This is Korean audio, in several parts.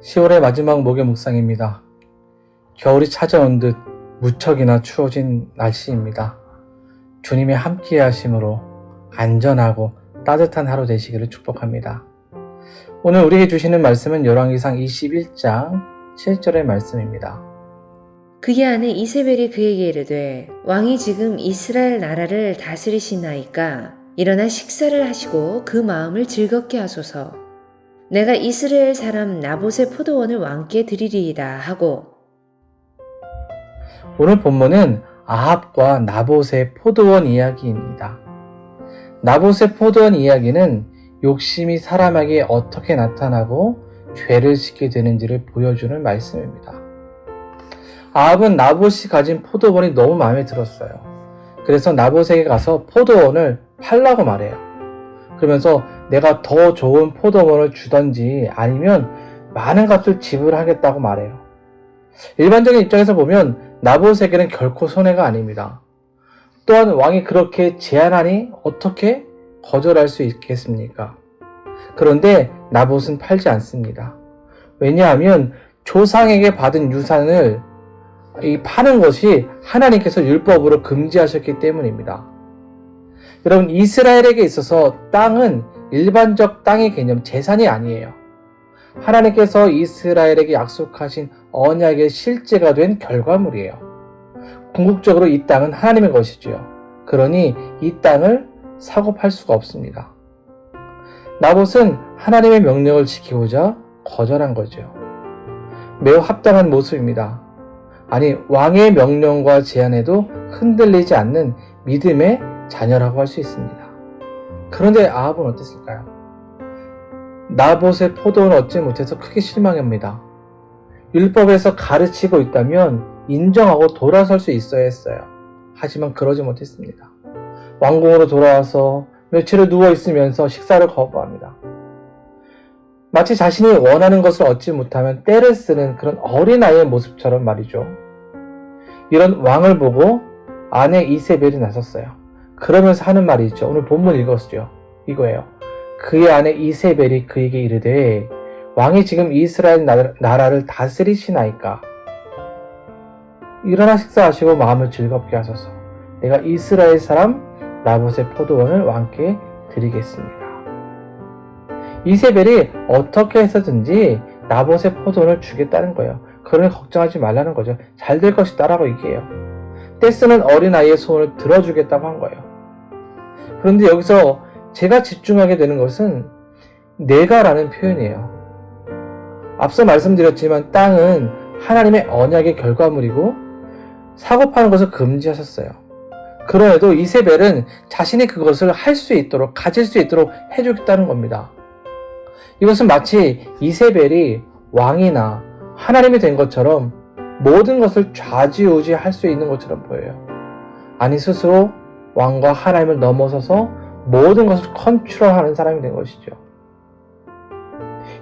10월의 마지막 목요 묵상입니다. 겨울이 찾아온 듯 무척이나 추워진 날씨입니다. 주님의 함께 하심으로 안전하고 따뜻한 하루 되시기를 축복합니다. 오늘 우리에게 주시는 말씀은 열왕기상 21장 7절의 말씀입니다. 그의 아내 이세벨이 그에게 이르되 왕이 지금 이스라엘 나라를 다스리시나이까 일어나 식사를 하시고 그 마음을 즐겁게 하소서. 내가 이스라엘 사람 나봇의 포도원을 왕께 드리리이다 하고. 오늘 본문은 아합과 나봇의 포도원 이야기입니다. 나봇의 포도원 이야기는 욕심이 사람에게 어떻게 나타나고 죄를 짓게 되는지를 보여주는 말씀입니다. 아합은 나봇이 가진 포도원이 너무 마음에 들었어요. 그래서 나봇에게 가서 포도원을 팔라고 말해요. 그러면서 내가 더 좋은 포도원을 주던지 아니면 많은 값을 지불하겠다고 말해요. 일반적인 입장에서 보면 나봇에게는 결코 손해가 아닙니다. 또한 왕이 그렇게 제안하니 어떻게 거절할 수 있겠습니까? 그런데 나봇은 팔지 않습니다. 왜냐하면 조상에게 받은 유산을 파는 것이 하나님께서 율법으로 금지하셨기 때문입니다. 여러분, 이스라엘에게 있어서 땅은 일반적 땅의 개념, 재산이 아니에요. 하나님께서 이스라엘에게 약속하신 언약의 실제가 된 결과물이에요. 궁극적으로 이 땅은 하나님의 것이지요. 그러니 이 땅을 사고 팔 수가 없습니다. 나봇은 하나님의 명령을 지키고자 거절한 거죠. 매우 합당한 모습입니다. 아니, 왕의 명령과 제안에도 흔들리지 않는 믿음의 자녀라고 할 수 있습니다. 그런데 아합은 어땠을까요? 나봇의 포도원을 얻지 못해서 크게 실망합니다. 율법에서 가르치고 있다면 인정하고 돌아설 수 있어야 했어요. 하지만 그러지 못했습니다. 왕궁으로 돌아와서 며칠을 누워있으면서 식사를 거부합니다. 마치 자신이 원하는 것을 얻지 못하면 떼를 쓰는 그런 어린아이의 모습처럼 말이죠. 이런 왕을 보고 아내 이세벨이 나섰어요. 그러면서 하는 말이 있죠. 오늘 본문 읽었죠. 이거예요. 그의 아내 이세벨이 그에게 이르되 왕이 지금 이스라엘 나라를 다스리시나이까 일어나 식사하시고 마음을 즐겁게 하소서. 내가 이스라엘 사람 나봇의 포도원을 왕께 드리겠습니다. 이세벨이 어떻게 해서든지 나봇의 포도원을 주겠다는 거예요. 그러니 걱정하지 말라는 거죠. 잘 될 것이다라고 얘기해요. 떼쓰는 어린아이의 소원을 들어주겠다고 한 거예요. 그런데 여기서 제가 집중하게 되는 것은 내가라는 표현이에요. 앞서 말씀드렸지만 땅은 하나님의 언약의 결과물이고 사고 파는 것을 금지하셨어요. 그럼에도 이세벨은 자신이 그것을 할 수 있도록, 가질 수 있도록 해주겠다는 겁니다. 이것은 마치 이세벨이 왕이나 하나님이 된 것처럼 모든 것을 좌지우지 할 수 있는 것처럼 보여요. 아니, 스스로 왕과 하나님을 넘어서서 모든 것을 컨트롤하는 사람이 된 것이죠.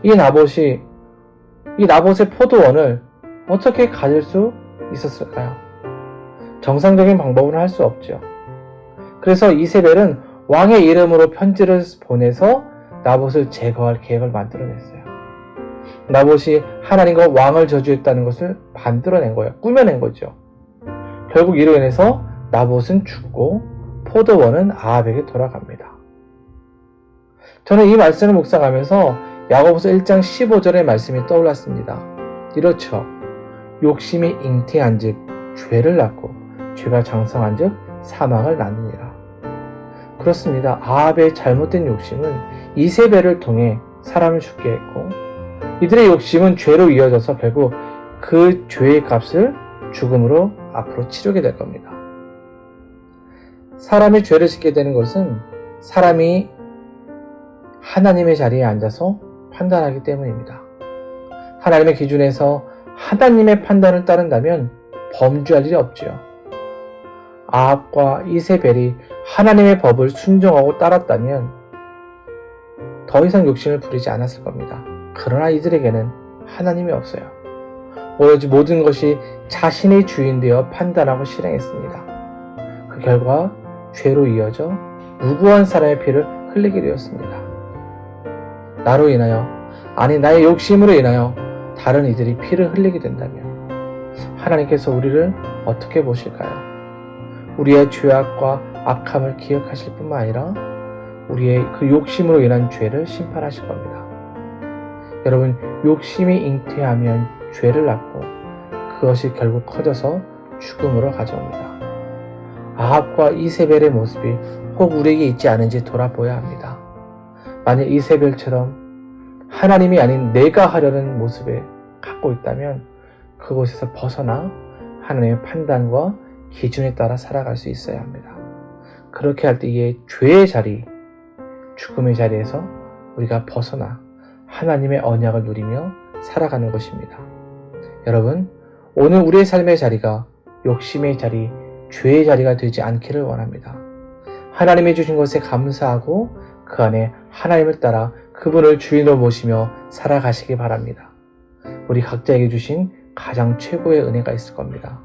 이 나봇의 포도원을 어떻게 가질 수 있었을까요? 정상적인 방법은 할 수 없죠. 그래서 이세벨은 왕의 이름으로 편지를 보내서 나봇을 제거할 계획을 만들어냈어요. 나봇이 하나님과 왕을 저주했다는 것을 만들어낸 거예요. 꾸며낸 거죠. 결국 이로 인해서 나봇은 죽고 포도원은 아합에게 돌아갑니다. 저는 이 말씀을 묵상하면서 야고보서 1장 15절의 말씀이 떠올랐습니다. 이렇죠. 욕심이 잉태한 즉 죄를 낳고 죄가 장성한 즉 사망을 낳느니라. 그렇습니다. 아합의 잘못된 욕심은 이세벨을 통해 사람을 죽게 했고 이들의 욕심은 죄로 이어져서 결국 그 죄의 값을 죽음으로 앞으로 치르게 될 겁니다. 사람이 죄를 짓게 되는 것은 사람이 하나님의 자리에 앉아서 판단하기 때문입니다. 하나님의 기준에서 하나님의 판단을 따른다면 범죄할 일이 없지요. 아합과 이세벨이 하나님의 법을 순종하고 따랐다면 더 이상 욕심을 부리지 않았을 겁니다. 그러나 이들에게는 하나님이 없어요. 오로지 모든 것이 자신의 주인 되어 판단하고 실행했습니다. 그 결과 죄로 이어져 무고한 사람의 피를 흘리게 되었습니다. 나로 인하여, 아니 나의 욕심으로 인하여 다른 이들이 피를 흘리게 된다면 하나님께서 우리를 어떻게 보실까요? 우리의 죄악과 악함을 기억하실 뿐만 아니라 우리의 그 욕심으로 인한 죄를 심판하실 겁니다. 여러분, 욕심이 잉태하면 죄를 낳고 그것이 결국 커져서 죽음으로 가져옵니다. 아합과 이세벨의 모습이 혹 우리에게 있지 않은지 돌아보아야 합니다. 만약 이세벨처럼 하나님이 아닌 내가 하려는 모습에 갖고 있다면 그곳에서 벗어나 하나님의 판단과 기준에 따라 살아갈 수 있어야 합니다. 그렇게 할 때 이 죄의 자리, 죽음의 자리에서 우리가 벗어나 하나님의 언약을 누리며 살아가는 것입니다. 여러분, 오늘 우리의 삶의 자리가 욕심의 자리, 죄의 자리가 되지 않기를 원합니다. 하나님이 주신 것에 감사하고 그 안에 하나님을 따라 그분을 주인으로 모시며 살아가시기 바랍니다. 우리 각자에게 주신 가장 최고의 은혜가 있을 겁니다.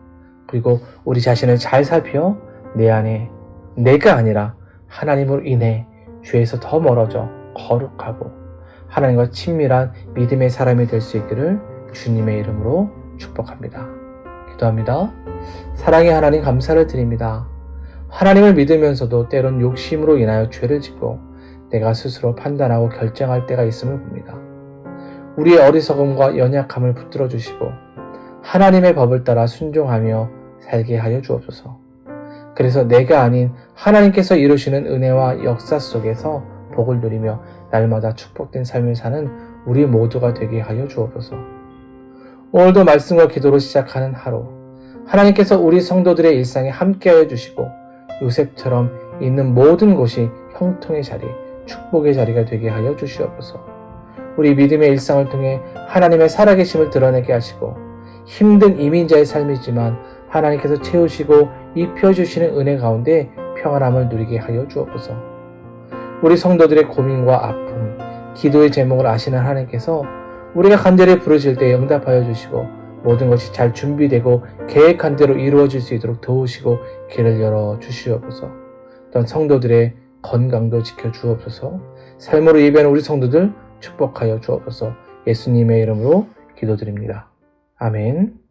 그리고 우리 자신을 잘 살펴 내 안에 내가 아니라 하나님으로 인해 죄에서 더 멀어져 거룩하고 하나님과 친밀한 믿음의 사람이 될 수 있기를 주님의 이름으로 축복합니다. 기도합니다. 사랑의 하나님, 감사를 드립니다. 하나님을 믿으면서도 때론 욕심으로 인하여 죄를 짓고 내가 스스로 판단하고 결정할 때가 있음을 봅니다. 우리의 어리석음과 연약함을 붙들어 주시고 하나님의 법을 따라 순종하며 살게 하여 주옵소서. 그래서 내가 아닌 하나님께서 이루시는 은혜와 역사 속에서 복을 누리며 날마다 축복된 삶을 사는 우리 모두가 되게 하여 주옵소서. 오늘도 말씀과 기도로 시작하는 하루, 하나님께서 우리 성도들의 일상에 함께하여 주시고 요셉처럼 있는 모든 곳이 형통의 자리, 축복의 자리가 되게 하여 주시옵소서. 우리 믿음의 일상을 통해 하나님의 살아계심을 드러내게 하시고 힘든 이민자의 삶이지만 하나님께서 채우시고 입혀주시는 은혜 가운데 평안함을 누리게 하여 주옵소서. 우리 성도들의 고민과 아픔, 기도의 제목을 아시는 하나님께서 우리가 간절히 부르실 때 응답하여 주시고 모든 것이 잘 준비되고 계획한 대로 이루어질 수 있도록 도우시고 길을 열어 주시옵소서. 또한 성도들의 건강도 지켜 주옵소서. 삶으로 예배하는 우리 성도들 축복하여 주옵소서. 예수님의 이름으로 기도드립니다. 아멘.